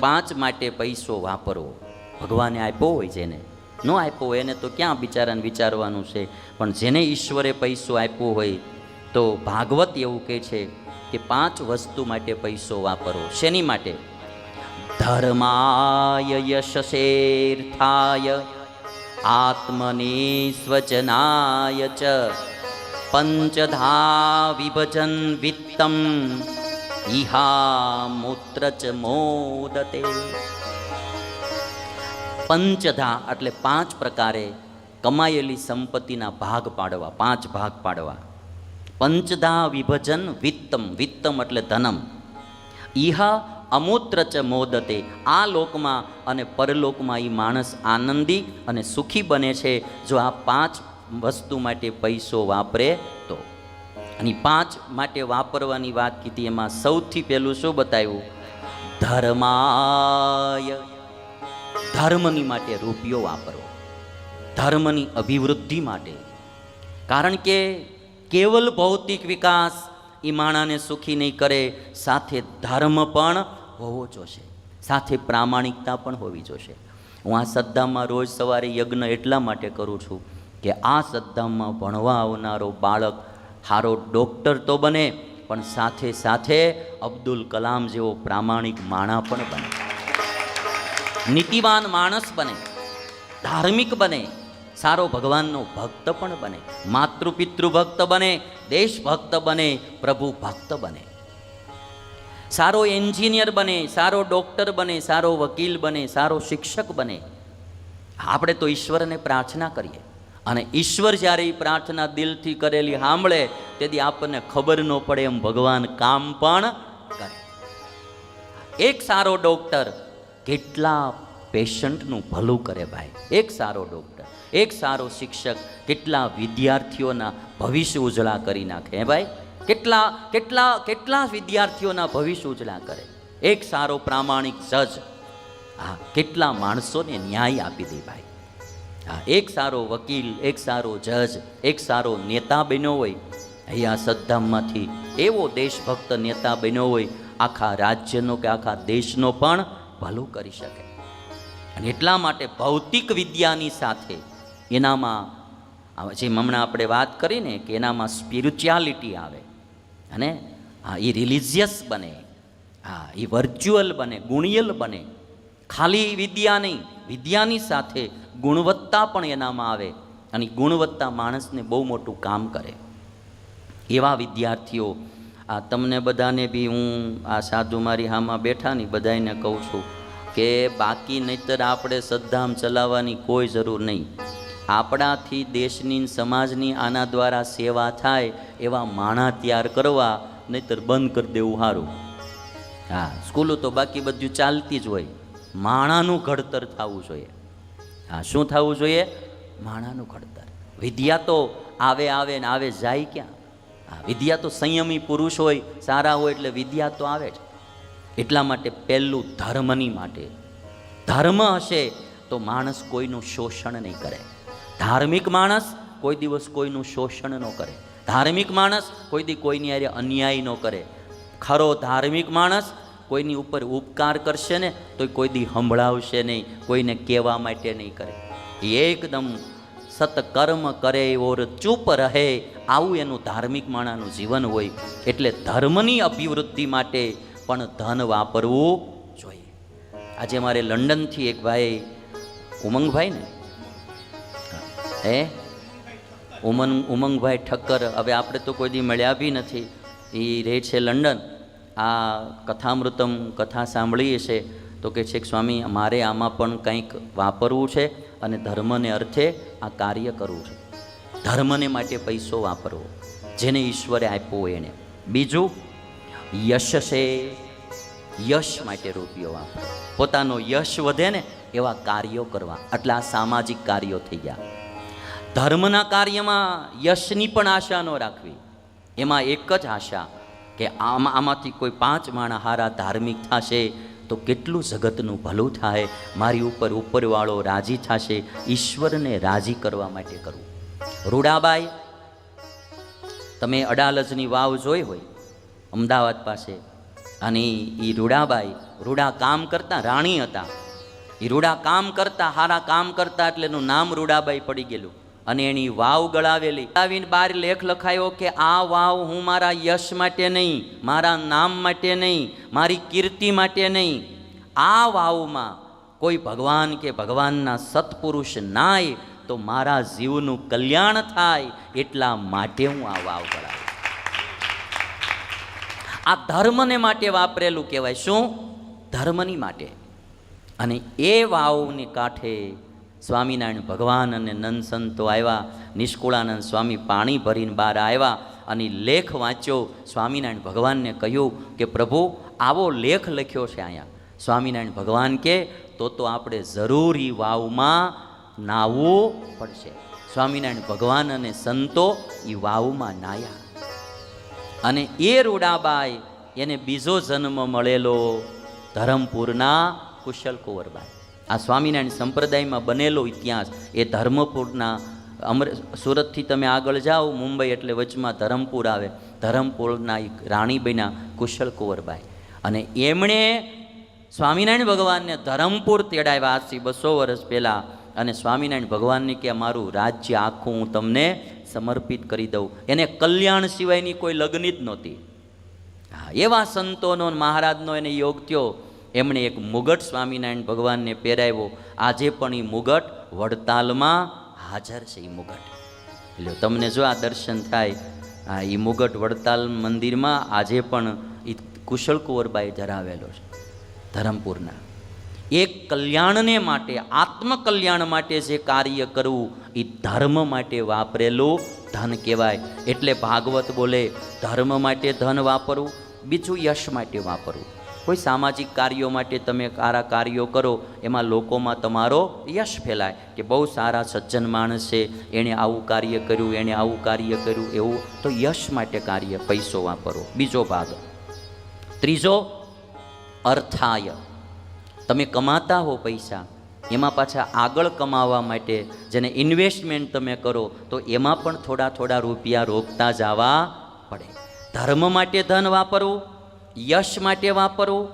પાંચ માટે પૈસો વાપરવો. ભગવાને આપ્યો હોય, જેને ન આપ્યો હોય એને તો ક્યાં બિચારાને વિચારવાનું છે, પણ જેને ઈશ્વરે પૈસો આપ્યો હોય તો ભાગવત એવું કહે છે કે પાંચ વસ્તુ માટે પૈસો વાપરવો. શેની માટે? ધર્માય યશસેર્થાય આત્મને સ્વજનાય ચ પંચધા વિભજન વિત્તમ ઇહા મૂત્ર ચ મોદતે. પંચધા એટલે પાંચ પ્રકારે કમાયેલી સંપત્તિના ભાગ પાડવા, પાંચ ભાગ પાડવા. પંચધા વિભજન વિત્તમ, વિત્તમ એટલે ધનમ. ઇહા અમૂત્ર ચ મોદતે. આ લોકમાં અને પરલોકમાં એ માણસ આનંદી અને સુખી બને છે જો આ પાંચ વસ્તુ માટે પૈસો વાપરે તો. અને પાંચ માટે વાપરવાની વાત કીધી, એમાં સૌથી પહેલું શું બતાવ્યું? ધર્માય. ધર્મની માટે રૂપિયો વાપરવો, ધર્મની અભિવૃદ્ધિ માટે. કારણ કે કેવલ ભૌતિક વિકાસ એ માણાને સુખી નહીં કરે, સાથે ધર્મ પણ હોવો જોશે, સાથે પ્રામાણિકતા પણ હોવી જોશે. હું આ સદ્ધામમાં રોજ સવારે યજ્ઞ એટલા માટે કરું છું કે આ સદ્ધામમાં ભણવા આવનારો બાળક સારો ડૉક્ટર તો બને, પણ સાથે સાથે અબ્દુલ કલામ જેવો પ્રામાણિક માણા પણ બને, નીતિવાન માણસ બને, ધાર્મિક બને, સારો ભગવાનનો ભક્ત પણ બને, માતૃપિતૃ ભક્ત બને, દેશભક્ત બને, પ્રભુ ભક્ત બને, સારો એન્જિનિયર બને, સારો ડૉક્ટર બને, સારો વકીલ બને, સારો શિક્ષક બને. આપણે તો ઈશ્વરને પ્રાર્થના કરીએ, અને ઈશ્વર જ્યારે એ પ્રાર્થના દિલથી કરેલી સાંભળે તેથી આપણને ખબર ન પડે એમ ભગવાન કામ પણ કરે. એક સારો ડૉક્ટર કેટલા પેશન્ટનું ભલું કરે ભાઈ. એક સારો ડૉક્ટર, એક સારો શિક્ષક કેટલા વિદ્યાર્થીઓના ભવિષ્ય ઉજળા કરી નાખે. હે ભાઈ, કેટલા કેટલા કેટલા વિદ્યાર્થીઓના ભવિષ્ય ઉજળા કરે. એક સારો પ્રામાણિક જજ, હા, કેટલા માણસોને ન્યાય આપી દે ભાઈ. હા, એક સારો વકીલ, એક સારો જજ, એક સારો નેતા બન્યો હોય, અહીંયા સદ્ધામમાંથી એવો દેશભક્ત નેતા બન્યો હોય, આખા રાજ્યનો કે આખા દેશનો પણ ભલું કરી શકે. અને એટલા માટે ભૌતિક વિદ્યાની સાથે એનામાં જેમ હમણાં આપણે વાત કરીને કે એનામાં સ્પિરિચ્યુઆલિટી આવે, અને હા, એ રિલિજિયસ બને, હા, એ વર્ચ્યુઅલ બને, ગુણિયલ બને. ખાલી વિદ્યા નહીં, વિદ્યાની સાથે ગુણવત્તા પણ એનામાં આવે, અને ગુણવત્તા માણસને બહુ મોટું કામ કરે. એવા વિદ્યાર્થીઓ આ તમને બધાને બી હું આ સાધુ મારી હામાં બેઠા ને બધાને કહું છું કે બાકી નહીંતર આપણે સદ્ધામ ચલાવવાની કોઈ જરૂર નહીં. આપણાથી દેશની સમાજની આના દ્વારા સેવા થાય એવા માણા તૈયાર કરવા, નહીંતર બંધ કરી દેવું સારું. હા, સ્કૂલો તો બાકી બધું ચાલતી જ હોય, માણાનું ઘડતર થવું જોઈએ. હા, શું થવું જોઈએ? માણાનું ઘડતર. વિદ્યા તો આવે આવે ને આવે જાય ક્યાં? હા, વિદ્યા તો સંયમી પુરુષ હોય, સારા હોય એટલે વિદ્યા તો આવે જ. એટલા માટે પહેલું ધર્મની માટે. ધર્મ હશે તો માણસ કોઈનું શોષણ નહીં કરે. ધાર્મિક માણસ કોઈ દિવસ કોઈનું શોષણ ન કરે. ધાર્મિક માણસ કોઈ દી કોઈની હારે અન્યાય ન કરે. ખરો ધાર્મિક માણસ કોઈની ઉપર ઉપકાર કરશે ને તો કોઈ દી સંભળાવશે નહીં, કોઈને કહેવા માટે નહીં કરે. એકદમ સતકર્મ કરે ઓર ચૂપ રહે, આવું એનું ધાર્મિક માણાનું જીવન હોય. એટલે ધર્મની અભિવૃદ્ધિ માટે પણ ધન વાપરવું જોઈએ. આજે મારે લંડનથી એક ભાઈ, ઉમંગભાઈ ને, ઉમંગભાઈ ઠક્કર, હવે આપણે તો કોઈ દી મળ્યા બી નથી, એ રહે છે લંડન. આ કથામૃતમ કથા સાંભળીએ છે તો કે છે કે સ્વામી મારે આમાં પણ કંઈક વાપરવું છે અને ધર્મને અર્થે આ કાર્ય કરવું છે. ધર્મને માટે પૈસો વાપરવો, જેને ઈશ્વરે આપ્યો હોય એને. બીજું યશ છે, યશ માટે રૂપિયો વાપરો. પોતાનો યશ વધે ને એવા કાર્યો કરવા. એટલે આ સામાજિક કાર્યો થઈ ગયા. ધર્મના કાર્યમાં યશની પણ આશા ન રાખવી. એમાં એક જ આશા કે આમાંથી કોઈ 5 માણા હારા ધાર્મિક થશે તો કેટલું જગતનું ભલું થાય, મારી ઉપર ઉપરવાળો રાજી થશે. ઈશ્વરને રાજી કરવા માટે કરવું. રૂડાબાઈ, તમે અડાલજની વાવ જોઈ હોય અમદાવાદ પાસે, અને એ રૂડાબાઈ રૂડા કામ કરતા રાણી હતા. એ રૂડા કામ કરતા, હારા કામ કરતા એટલે એનું નામ રૂડાબાઈ પડી ગયેલું. અને એની વાવ ગળાવેલી, આવીને બાર લેખ લખાયો કે આ વાવ હું મારા યશ માટે નહીં, મારા નામ માટે નહીં, મારી કીર્તિ માટે નહીં, આ વાવમાં કોઈ ભગવાન કે ભગવાનના સત્પુરુષ નાય તો મારા જીવનું કલ્યાણ થાય એટલા માટે હું આ વાવ ગળાવું. આ ધર્મને માટે વાપરેલું કહેવાય. શું? ધર્મની માટે. અને એ વાવની કાંઠે સ્વામિનારાયણ ભગવાન અને નંદ સંતો આવ્યા. નિષ્કુળાનંદ સ્વામી પાણી ભરીને બહાર આવ્યા અને લેખ વાંચ્યો. સ્વામિનારાયણ ભગવાનને કહ્યું કે પ્રભુ આવો લેખ લખ્યો છે અહીંયા. સ્વામિનારાયણ ભગવાન કે તો આપણે જરૂરી વાવમાં નાહવું પડશે. સ્વામિનારાયણ ભગવાન અને સંતો એ વાવમાં નાહ્યા. અને એ રૂડાબાઈ એને બીજો જન્મ મળેલો ધરમપુરના કુશલ કુંવરબાઈ. આ સ્વામિનારાયણ સંપ્રદાયમાં બનેલો ઇતિહાસ એ ધર્મપુરના સુરતથી તમે આગળ જાઓ મુંબઈ એટલે વચમાં ધરમપુર આવે. ધરમપુરના એક રાણીબાઈના કુશલ કુંવરબાઈ. અને એમણે સ્વામિનારાયણ ભગવાનને ધરમપુર તેડાવ્યા આજથી 200 વર્ષ પહેલાં. અને સ્વામિનારાયણ ભગવાનને કે મારું રાજ્ય આખું હું તમને સમર્પિત કરી દઉં. એને કલ્યાણ સિવાયની કોઈ લગ્ન જ નહોતી. હા, એવા સંતોનો મહારાજનો એને યોગ થયો. એમણે એક મુગટ સ્વામિનારાયણ ભગવાનને પહેરાવ્યો. આજે પણ એ મુગટ વડતાલમાં હાજર છે. એ મુગટ એટલે તમને જો આ દર્શન થાય, હા, એ મુગટ વડતાલ મંદિરમાં આજે પણ એ કુશળ કુંવરબાઈ ધરાવેલો છે ધરમપુરના. એક કલ્યાણને માટે, આત્મકલ્યાણ માટે જે કાર્ય કરવું એ ધર્મ માટે વાપરેલું ધન કહેવાય. એટલે ભાગવત બોલે ધર્મ માટે ધન વાપરવું, બીજું યશ માટે વાપરવું. કોઈ સામાજિક કાર્યો માટે તમે સારા કાર્યો કરો, એમાં લોકોમાં તમારો યશ ફેલાય કે બહુ સારા સજ્જન માણસ છે, એણે આવું કાર્ય કર્યું, એણે આવું કાર્ય કર્યું, એવું તો યશ માટે કાર્ય પૈસો વાપરો. બીજો ભાગ. ત્રીજો અર્થાય. તમે કમાતા હો પૈસા, એમાં પાછા આગળ કમાવા માટે જેને ઇન્વેસ્ટમેન્ટ તમે કરો તો એમાં પણ થોડા થોડા રૂપિયા રોકતા જવા પડે. ધર્મ માટે ધન વાપરવું, યશ માટે વાપરવું,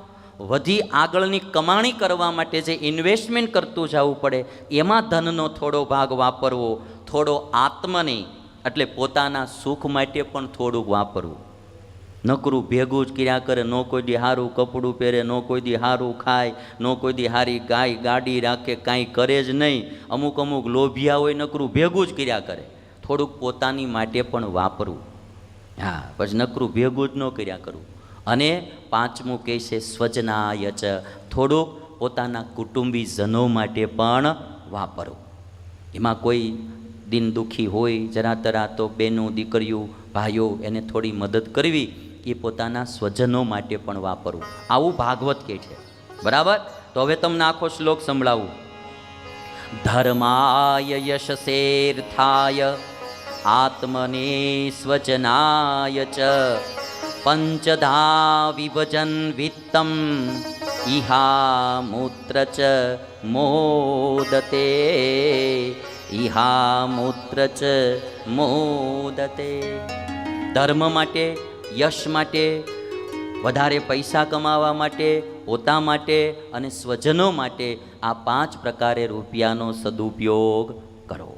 વધી આગળની કમાણી કરવા માટે જે ઇન્વેસ્ટમેન્ટ કરતું જવું પડે એમાં ધનનો થોડો ભાગ વાપરવો. થોડો આત્મને એટલે પોતાના સુખ માટે પણ થોડુંક વાપરવું. નકરું ભેગું જ કર્યા કરે, ન કોઈ દી સારું કપડું પહેરે, ન કોઈ દી સારું ખાય, ન કોઈ દી સારી ગાડી રાખે, કાંઈ કરે જ નહીં. અમુક લોભિયા હોય નકરું ભેગું જ કર્યા કરે. થોડુંક પોતાની માટે પણ વાપરવું. હા, પછી નકરું ભેગું જ ન કર્યા કરવું. અને પાંચમું કહે છે સ્વજનાય ચ. થોડુંક પોતાના કુટુંબીજનો માટે પણ વાપરવું. એમાં કોઈ દિન દુઃખી હોય જરા તરા તો બહેનો, દીકરીઓ, ભાઈઓ એને થોડી મદદ કરવી, એ પોતાના સ્વજનો માટે પણ વાપરવું. આવું ભાગવત કહે છે. બરાબર? તો હવે તમને આખો શ્લોક સંભળાવું. ધર્માય યશસેર્થાય આત્મને સ્વજનાય ચ પંચધા વિભજન વિત્તમ ઇહા મૂત્ર ચ મોદતે ઇહા મૂત્ર ચ મોદતે. ધર્મ માટે, યશ માટે, વધારે પૈસા કમાવા માટે, પોતા માટે અને સ્વજનો માટે આ 5 પ્રકારે રૂપિયાનો સદુપયોગ કરો.